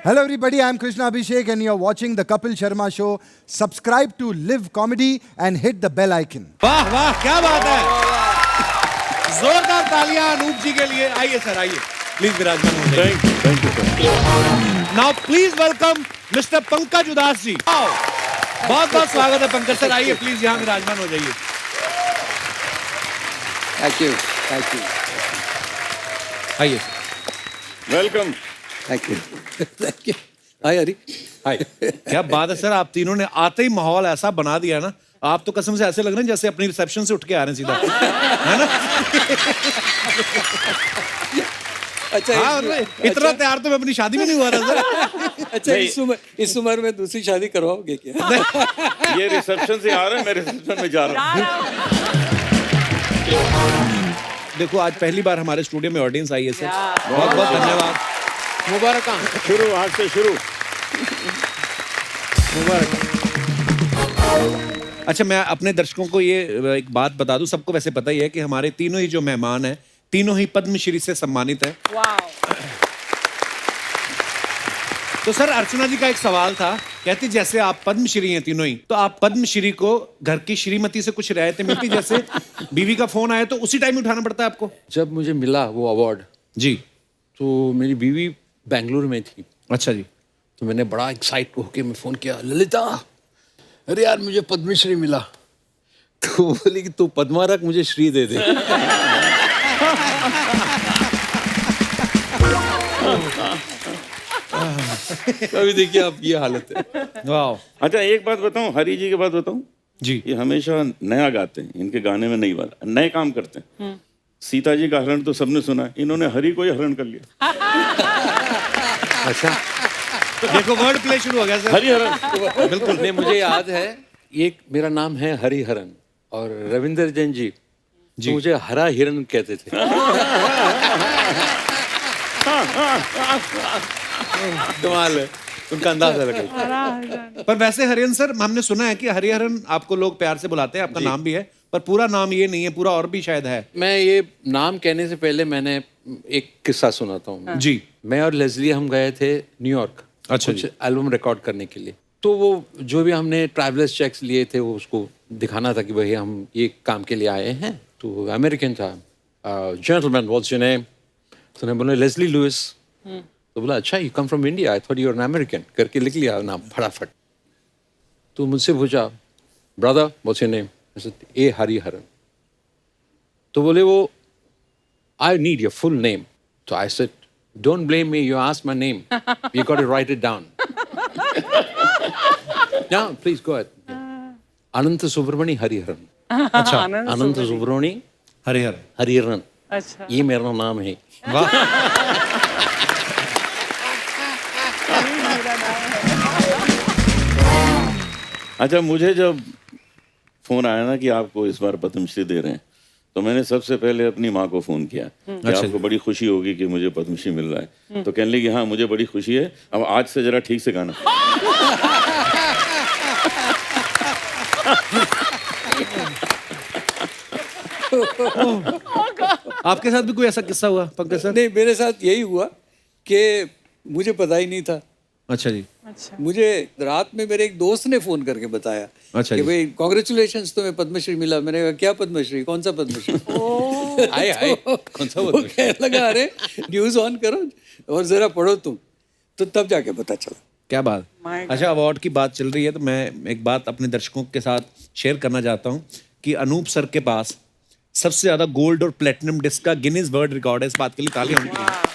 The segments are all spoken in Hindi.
Hello everybody, I'm Krishna Abhishek and you're watching the Kapil Sharma Show. Subscribe to Live Comedy and hit the bell icon. वाह वाह क्या बात है, जोरदार तालियां अनूप जी के लिए। आइए सर, आइए प्लीज विराजमान हो जाइए। Thank you. Now please welcome mister Pankaj उदास जी। बहुत बहुत स्वागत है पंकज सर, आइए प्लीज यहाँ विराजमान हो जाइए। थैंक यू, थैंक यू, आइए welcome, thank you, thank you. Hi Hari, hi. क्या बात है सर, आप तीनों ने आते ही माहौल ऐसा बना दिया ना, आप तो कसम से ऐसे लग रहे हैं जैसे अपनी रिसेप्शन से उठ के आ रहे हैं सीधा, है ना? अच्छा हाँ, इतना तैयार तो मैं अपनी शादी में नहीं हुआ था सर। अच्छा इस उम्र में दूसरी शादी करवाओगे क्या? ये रिसेप्शन से आ रहा है, मैं रिसेप्शन में जा रहा हूँ। देखो आज पहली बार हमारे स्टूडियो में ऑडियंस आई है सर, बहुत बहुत धन्यवाद। मुबारक। शुरू, आज से शुरू। मुबारक। अच्छा, मैं अपने दर्शकों को ये एक बात बता दूं, सबको वैसे पता ही है कि हमारे तीनों ही जो मेहमान हैं, तीनों ही पद्मश्री से सम्मानित हैं। तो सर अर्चना जी का एक सवाल था, कहती जैसे आप पद्मश्री हैं तीनों ही, तो आप पद्मश्री को घर की श्रीमती से कुछ रियायतें मिलती, जैसे बीवी का फोन आया तो उसी टाइम उठाना पड़ता है आपको? जब मुझे मिला वो अवार्ड जी, तो मेरी बीवी बेंगलुरु में थी, अच्छा जी। तो मैंने बड़ा एक्साइट होके मैं फोन किया, ललिता अरे यार मुझे पद्मश्री मिला। तो वो बोली कि तू पद्मा रख, मुझे श्री दे दे। अभी देखिए आप, ये हालत है। वाह। अच्छा एक बात बताऊं, हरी जी की बात बताऊं जी। ये हमेशा नया गाते हैं, इनके गाने में नई बात, नए काम करते हैं। सीता जी का हरण तो सबने सुना है, इन्होंने हरी को ही हरण कर लिया। अच्छा, देखो वर्ड प्ले शुरू हो गया सर। हरी हरण बिल्कुल नहीं, मुझे याद है एक मेरा नाम है हरिहरन और रविंदर जैन जी तो मुझे हरा हिरन कहते थे। कमाल है, उनका अंदाज अलग है। पर वैसे हरिहरन सर, हमने सुना है कि हरिहरन आपको लोग प्यार से बुलाते हैं, आपका नाम भी है, पर पूरा नाम ये नहीं है, पूरा और भी शायद है। मैं ये नाम कहने से पहले मैंने एक किस्सा सुनाता हूँ। जी। मैं और लेस्ली हम गए थे न्यूयॉर्क, अच्छा कुछ एल्बम रिकॉर्ड करने के लिए। तो वो जो भी हमने ट्रैवलर्स चेक्स लिए थे वो उसको दिखाना था कि भाई हम ये काम के लिए आए हैं। तो अमेरिकन था, जेंटलमैन व्हाट्स योर नेम? तो ने बोला लेस्ली लुइस। तो बोला अच्छा, you come from India, I thought you are an American, करके लिख लिया नाम फटाफट। तो मुझसे पूछा brother what's your name? A Hariharan. तो बोले वो I need your full name. तो I said don't blame me, you asked my name, you got to write it down. Yeah, please go ahead. Anant Subramani Hariharan. अच्छा, अनंत सुब्रमणी हरिहर। हरिहरन, अच्छा, ये मेरा नाम है। वाह। अच्छा, मुझे जब फोन आया ना कि आपको इस बार पद्मश्री दे रहे हैं, तो मैंने सबसे पहले अपनी माँ को फोन किया कि अच्छा आपको बड़ी खुशी होगी कि मुझे पद्मश्री मिल रहा है। तो कहने लगी हाँ मुझे बड़ी खुशी है, अब आज से जरा ठीक से गाना। आपके साथ भी कोई ऐसा किस्सा हुआ पंकज सर? नहीं, मेरे साथ यही हुआ कि मुझे पता ही नहीं था। अच्छा जी। अच्छा। मुझे रात में मेरे एक दोस्त ने फोन करके बताया अच्छा कि जी। भाई कॉन्ग्रेचुलेशंस, तुम्हें पद्मश्री मिला। मैंने कहा क्या पद्मश्री, कौन सा पद्मश्री? हाय हाय, कौन सा पद्मश्री? कहने लगा अरे न्यूज ऑन करो और जरा पढ़ो तुम। तो तब जाके पता चला। क्या बात। अच्छा, अवार्ड की बात चल रही है तो मैं एक बात अपने दर्शकों के साथ शेयर करना चाहता हूँ कि अनूप सर के पास सबसे ज्यादा गोल्ड और प्लेटिनम डिस्क का गिनीज वर्ल्ड रिकॉर्ड है। इस बात के लिए तालियां होनी चाहिए।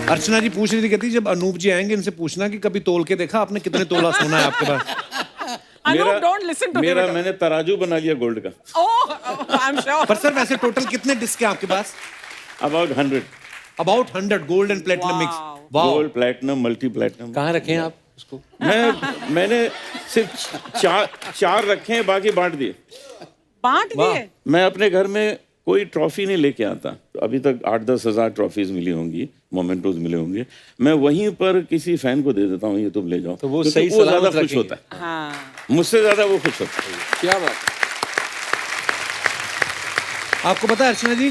अर्चना जी पूछ रही थी, कहती जब अनूप जी आएंगे इनसे पूछना कि कभी तोल के देखा आपने कितने तोला सोना है आपके पास? Anup, don't listen to him मेरा at all. मैंने तराजू बना लिया गोल्ड का। Oh, I'm sure. पर सर वैसे टोटल कितने डिस्क हैं आपके पास? About 100 about 100 gold and platinum mix. वाह। Gold, platinum, multi platinum. कहाँ रखे हैं आप उसको? मैंने सिर्फ चार रखे हैं, बाकी बांट दिए। बांट दिए। मैं अपने घर में कोई ट्रॉफी नहीं लेके आता। अभी तक 8-10 हज़ार ट्रॉफीज मिली होंगी, मोमेंटोज मिले होंगे। मैं वहीं पर किसी फैन को दे देता हूँ, ये तुम ले जाओ। तो वो क्योंकि सही वो सलामत ज्यादा खुश रखेंगे। होता है, हाँ। मुझसे ज्यादा वो खुश होता है। क्या बात। आपको पता है अर्चना जी,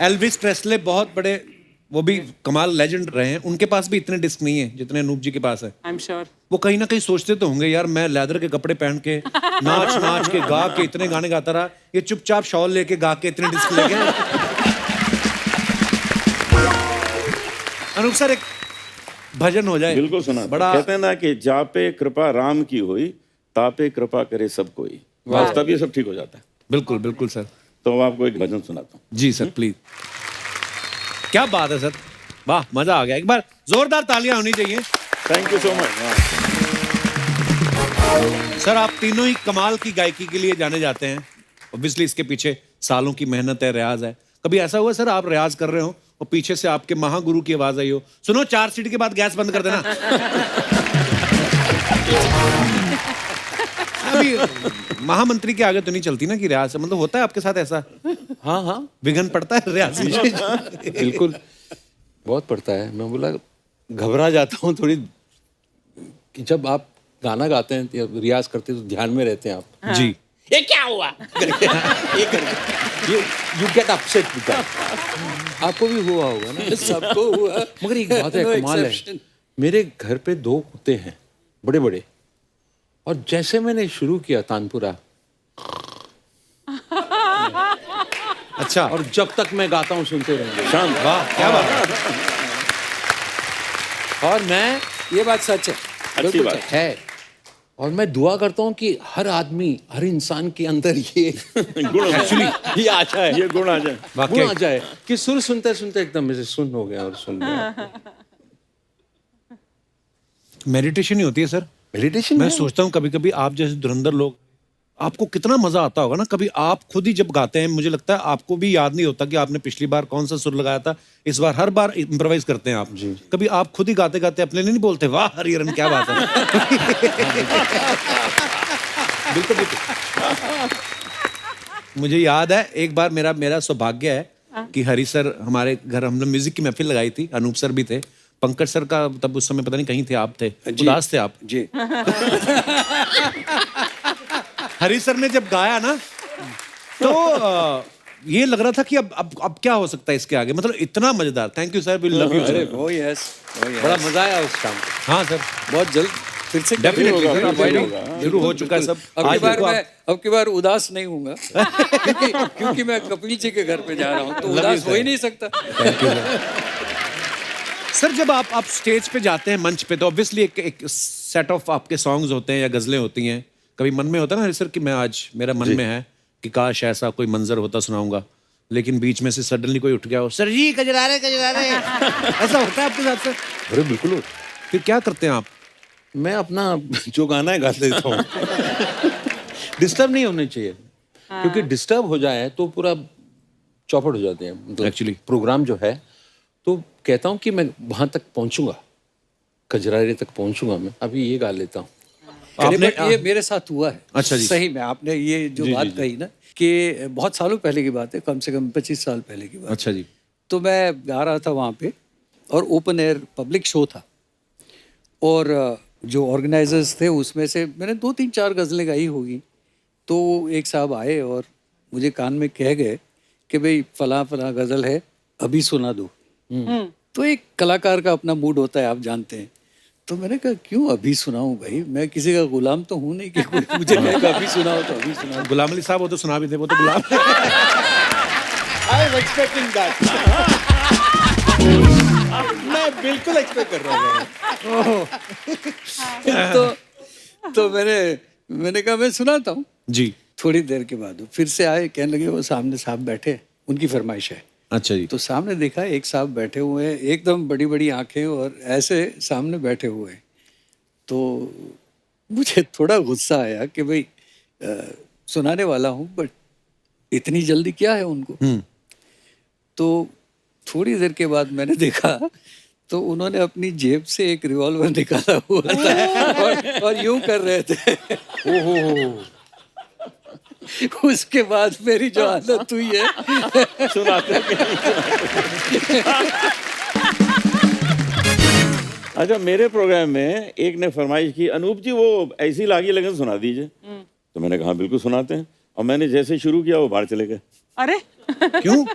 एल्विस प्रेस्ले बहुत बड़े, वो भी कमाल लेजेंड रहे हैं, उनके पास भी इतने डिस्क नहीं है जितने अनूप जी के पास है। I'm sure. वो कहीं ना कहीं सोचते तो होंगे यार, मैं लेदर के कपड़े पहन के नाच नाच के गा के इतने गाने गाता रहा, ये चुपचाप शॉल लेके गा के इतने डिस्क लेके। अनूप सर, एक भजन हो जाए। बिल्कुल सुना। बड़ा कहते हैं ना कि जापे कृपा राम की होई, तापे कृपा करे सब कोई, बस तब ये सब ठीक हो जाता है। बिल्कुल बिल्कुल सर। तो आपको एक भजन सुनाता हूँ। जी सर प्लीज। क्या बात है सर, वाह मजा आ गया। एक बार जोरदार तालियां होनी चाहिए। Thank you so much. Sir आप तीनों ही कमाल की गायकी के लिए जाने जाते हैं। ऑब्वियसली इसके पीछे सालों की मेहनत है, रियाज है। कभी ऐसा हुआ सर आप रियाज कर रहे हो और पीछे से आपके महागुरु की आवाज आई हो, सुनो 4 सीट के बाद गैस बंद कर देना? अभी महामंत्री के आगे तो नहीं चलती ना कि रियाज से, मतलब होता है आपके साथ ऐसा? हाँ हाँ विघन पड़ता है रियाज में? बिल्कुल, बहुत पड़ता है। मैं बोला घबरा जाता हूँ थोड़ी, कि जब आप गाना गाते हैं या रियाज करते हैं तो ध्यान में रहते हैं आप। जी। ये क्या हुआ करके, ये करके you get upset with that. आपको भी हुआ होगा ना? सबको हुआ। मगर एक बात है, कमाल है, मेरे घर पे 2 कुत्ते हैं बड़े बड़े, और जैसे मैंने शुरू किया तानपुरा, अच्छा, और जब तक मैं गाता हूँ सुनते रहेंगे। शांत। वाह क्या बात है। और मैं, ये बात सच है, अच्छी बिल्कुल बात सच है। और मैं दुआ करता हूँ कि हर आदमी, हर इंसान के अंदर ये एक्चुअली ये आ जाए, ये गुण आ जाए। गुण आ जाए कि सुर सुनते सुनते एकदम से सुन हो गया और सुन गया। मेडिटेशन ही होती है सर। मेडिटेशन मैं सोचता हूँ कभी कभी आप जैसे धुरंधर लोग, आपको कितना मजा आता होगा ना। कभी आप खुद ही जब गाते हैं, मुझे लगता है आपको भी याद नहीं होता कि आपने पिछली बार कौन सा सुर लगाया था। इस बार हर बार इम्प्रोवाइज करते हैं आप। कभी आप खुद ही गाते गाते अपने लिए नहीं बोलते वाह हरिहरन क्या बात है? बिल्कुल बिल्कुल। मुझे याद है एक बार मेरा सौभाग्य है कि हरी सर हमारे घर, हमने म्यूजिक की महफिल लगाई थी, अनूप सर भी थे, पंकज सर का तब उस समय पता नहीं कहीं थे, आप थे, उदास थे आप जी। हरी सर ने जब गाया ना तो ये लग रहा था कि अब क्या हो सकता है इसके आगे, मतलब इतना मजेदार। Thank you sir, we love you अरे सर। वो यस, बड़ा मजा आया उस शाम को। हाँ सर, बहुत जल्द फिर से डेफिनेटली होगा, शुरू हो चुका है सब। अब आज की बार देखो मैं अब की बार उदास नहीं हूँगा क्योंकि मैं कपिल जी के घर पे जा रहा हूँ, तो उदास हो ही नहीं सकता। Thank you sir. जब आप स्टेज पे जाते हैं, मंच पे, तो ऑब्वियसली एक सेट ऑफ आपके सॉन्ग्स होते हैं या गजलें होती हैं। कभी मन में होता है ना हरी सर कि मैं आज, मेरा मन में है कि काश ऐसा कोई मंजर होता सुनाऊंगा, लेकिन बीच में से सडनली कोई उठ गया हो, सर जी कजरारे कजरारे, ऐसा होता है आपके साथ सर? अरे बिल्कुल। फिर क्या करते हैं आप? मैं अपना जो गाना है गा देता हूँ। डिस्टर्ब नहीं होने चाहिए, क्योंकि डिस्टर्ब हो जाए तो पूरा चौपट हो जाते हैं, मतलब Actually. प्रोग्राम जो है। तो कहता हूँ कि मैं वहां तक पहुंचूंगा, कजरारे तक पहुंचूंगा, मैं अभी ये गा लेता हूँ। आपने ये मेरे साथ हुआ है। अच्छा जी। सही में आपने ये जो बात कही ना, कि बहुत सालों पहले की बात है, कम से कम 25 साल पहले की बात। अच्छा जी। तो मैं गा रहा था वहाँ पे, और ओपन एयर पब्लिक शो था, और जो ऑर्गेनाइजर्स थे उसमें से मैंने 2-3-4 गज़लें गाई होगी। तो एक साहब आए और मुझे कान में कह गए कि भाई फला फला गज़ल है, अभी सुना दो। तो एक कलाकार का अपना मूड होता है, आप जानते हैं। तो मैंने कहा क्यों अभी सुनाऊं भाई, मैं किसी का गुलाम तो हूँ नहीं कि कोई मुझे कहेगा अभी सुनाओ तो अभी सुनाओ। गुलाम अली साहब वो तो सुना भी थे, वो तो गुलाम। I was expecting that. मैं बिल्कुल एक्सपेक्ट कर रहा था। तो मैंने कहा मैं सुनाता हूँ। जी। थोड़ी देर के बाद वो फिर से आए, कहने लगे वो सामने साहब बैठे, उनकी फरमाइश है। अच्छा जी। तो सामने देखा एक साहब बैठे हुए हैं, एकदम बड़ी बड़ी आंखें और ऐसे सामने बैठे हुए हैं। तो मुझे थोड़ा गुस्सा आया कि भाई सुनाने वाला हूँ, बट इतनी जल्दी क्या है उनको। तो थोड़ी देर के बाद मैंने देखा तो उन्होंने अपनी जेब से एक रिवॉल्वर निकाला हुआ था और यूं कर रहे थे। ओहो। उसके बाद मेरी जो हालत हुई है सुनाते अच्छा, मेरे प्रोग्राम में एक ने फरमाइश की, अनूप जी वो ऐसी लागी लगन सुना दीजिए। तो मैंने कहा बिल्कुल सुनाते हैं, और मैंने जैसे शुरू किया वो बाहर चले गए। अरे क्यों?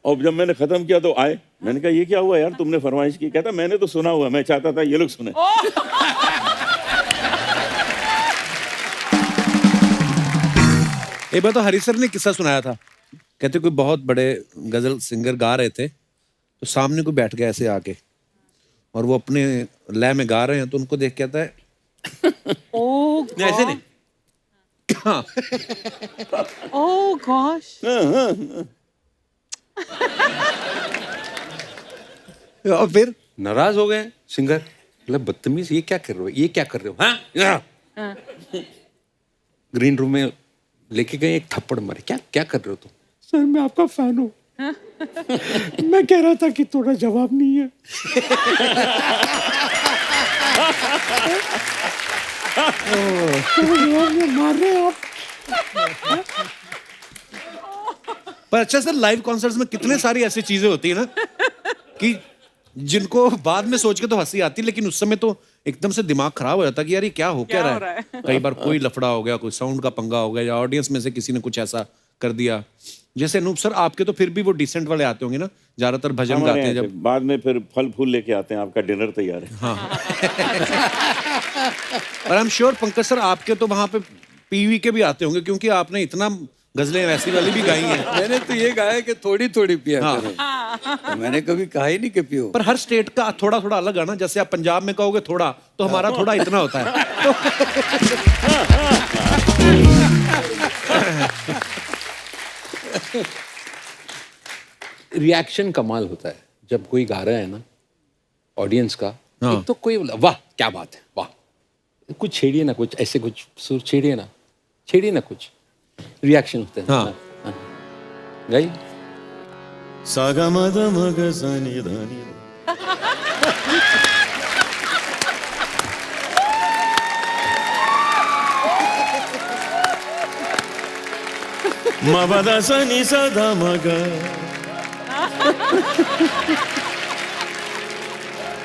और जब मैंने खत्म किया तो आए, मैंने कहा ये क्या हुआ यार, तुमने फरमाइश की? कहता मैंने तो सुना हुआ, मैं चाहता था ये लोग सुने। एक बार तो हरी सर ने किस्सा सुनाया था, कहते कोई बहुत बड़े गजल सिंगर गा रहे थे, तो सामने कोई बैठ गया ऐसे आके, और वो अपने लय में गा रहे हैं, तो उनको देख के आता है Oh नहीं, ऐसे नहीं। हाँ, Oh gosh. और फिर नाराज हो गए सिंगर, मतलब बदतमीज, ये क्या कर रहे हो, ये क्या कर रहे हो, हाँ? ग्रीन रूम में लेके गए, एक थप्पड़ मारे, क्या क्या कर रहे हो तुम? सर मैं आपका फैन हूँ। मैं कह रहा था कि थोड़ा जवाब नहीं है। मार रहे हो आप। पर अच्छा सर, लाइव कॉन्सर्ट्स में कितने सारी ऐसी चीजें होती है ना कि जिनको बाद में सोच के तो हंसी आती है, लेकिन उस समय तो एकदम से दिमाग खराब हो जाता है कि यार ये क्या हो क्या रहा हो रहा है। कई बार कोई लफड़ा हो गया, कोई साउंड का पंगा हो गया, या ऑडियंस में से किसी ने कुछ ऐसा कर दिया। जैसे अनूप सर आपके तो फिर भी वो डिसेंट वाले आते होंगे ना, ज्यादातर भजन हमारे गाते हैं यहाँ जब। से बाद में फिर फल फूल लेके आते हैं, आपका डिनर तैयार है। और I am sure Pankaj sir आपके तो वहां पे पीवी के भी आते होंगे, क्योंकि आपने इतना गजलें वैसी वाली भी गाई हैं। मैंने तो ये गाया कि थोड़ी थोड़ी पिया हाँ। करो। तो मैंने कभी कहा ही नहीं कि पियो। पर हर स्टेट का थोड़ा थोड़ा अलग है ना, जैसे आप पंजाब में कहोगे थोड़ा, तो हमारा थोड़ा इतना होता है। रिएक्शन कमाल होता है जब कोई गा रहा है ना, ऑडियंस का। हाँ। एक तो कोई बोला वाह क्या बात है, वाह, कुछ छेड़िए ना, कुछ ऐसे कुछ सुर छेड़िए ना कुछ, रिएक्शन होता है। हाँ। हाँ। गाइए। सागा मद मग सनि धनि मबद सनि सदा मग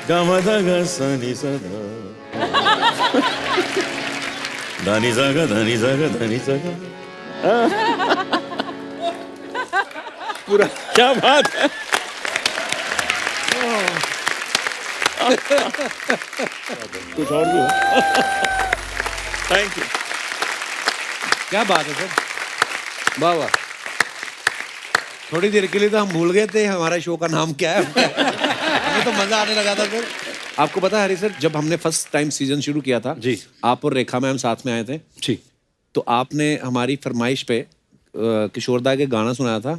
गमद ग सनि सदा धनि जग धनि जग धनि जग। पूरा क्या बात है। कुछ और भी हो। Thank you. क्या बात है सर, वाह वाह। थोड़ी देर के लिए तो हम भूल गए थे हमारा शो का नाम क्या है। हमें तो मजा आने लगा था सर। आपको पता है हरी सर, जब हमने फर्स्ट टाइम सीजन शुरू किया था जी, आप और रेखा मैम साथ में आए थे, ठीक, तो आपने हमारी फरमाइश पे किशोरदा के गाना सुनाया था,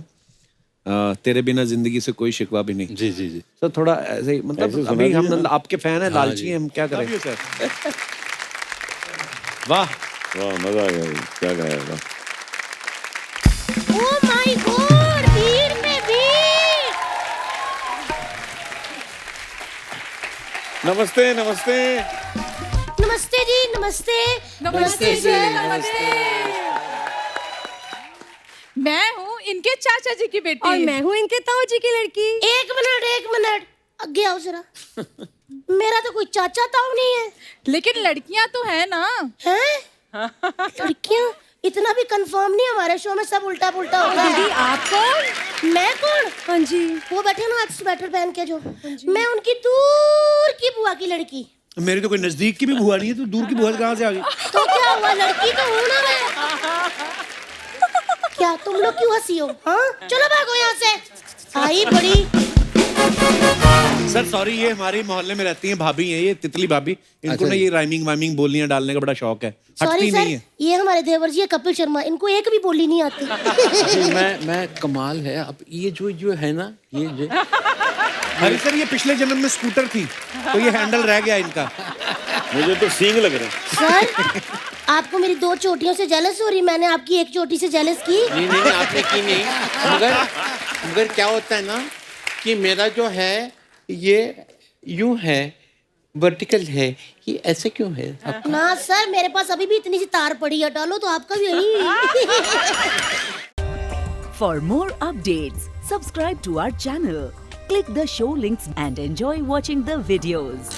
तेरे बिना जिंदगी से कोई शिकवा भी नहीं। जी जी जी। सर थोड़ा ऐसे ही, ऐसे मतलब सुना अभी हम दीजिए ना। आपके फैन हैं, लालची हैं, हम क्या करें। वाह वाह मजा आ गया, क्या गाया वाह। Oh my God! भीड़ में भीड़। नमस्ते नमस्ते। नमस्ते जी, नमस्ते। नमस्ते जी, मैं हूँ इनके चाचा जी की बेटी। और मैं हूँ इनके ताऊ जी की लड़की। एक मिनट, आगे आओ जरा। मेरा तो कोई चाचा ताऊ नहीं है। लेकिन लड़कियां तो है ना। हैं? लड़कियाँ? इतना भी कंफर्म नहीं, हमारे शो में सब उल्टा पुल्टा होता है। दीदी आप कौन? मैं कौन? हाँ जी, वो बैठे ना आज स्वेटर पहन के जो, मैं उनकी दूर की बुआ की लड़की। मेरी तो कोई नजदीक की भी बुआ नहीं है, तो दूर की बुआ कहाँ से आ गई। तो क्या हुआ, लड़की तो हूँ ना मैं। क्या तुम लोग क्यों हंसी हो? हाँ चलो भागो यहाँ से। आई बड़ी। सर सॉरी, ये हमारे मोहल्ले में रहती हैं भाभी हैं, ये तितली भाभी, इनको अच्छा ना जी। ये राइमिंग वाइमिंग बोलियां डालने का बड़ा शौक है, सॉरी हटती नहीं सर, है। ये हमारे देवर जी है कपिल शर्मा, इनको एक भी बोली नहीं आती। जी, मैं कमाल है। अब ये जो है ना, ये जो हरी सर ये पिछले जन्म में स्कूटर थी, तो ये हैंडल रह गया इनका। मुझे तो सींग लग रहे हैं। सर आपको मेरी 2 चोटियों से जेलस हो रही, मैंने आपकी 1 चोटी से जेलस की। नहीं आपने की नहीं। मगर क्या होता है ना कि मेरा जो है ये यूं है, वर्टिकल है, ये ऐसे क्यों है? ना सर, मेरे पास अभी भी इतनी सी तार पड़ी है, डालो तो आपका भी यही। For more updates, subscribe to our channel, click the show links and enjoy watching the videos.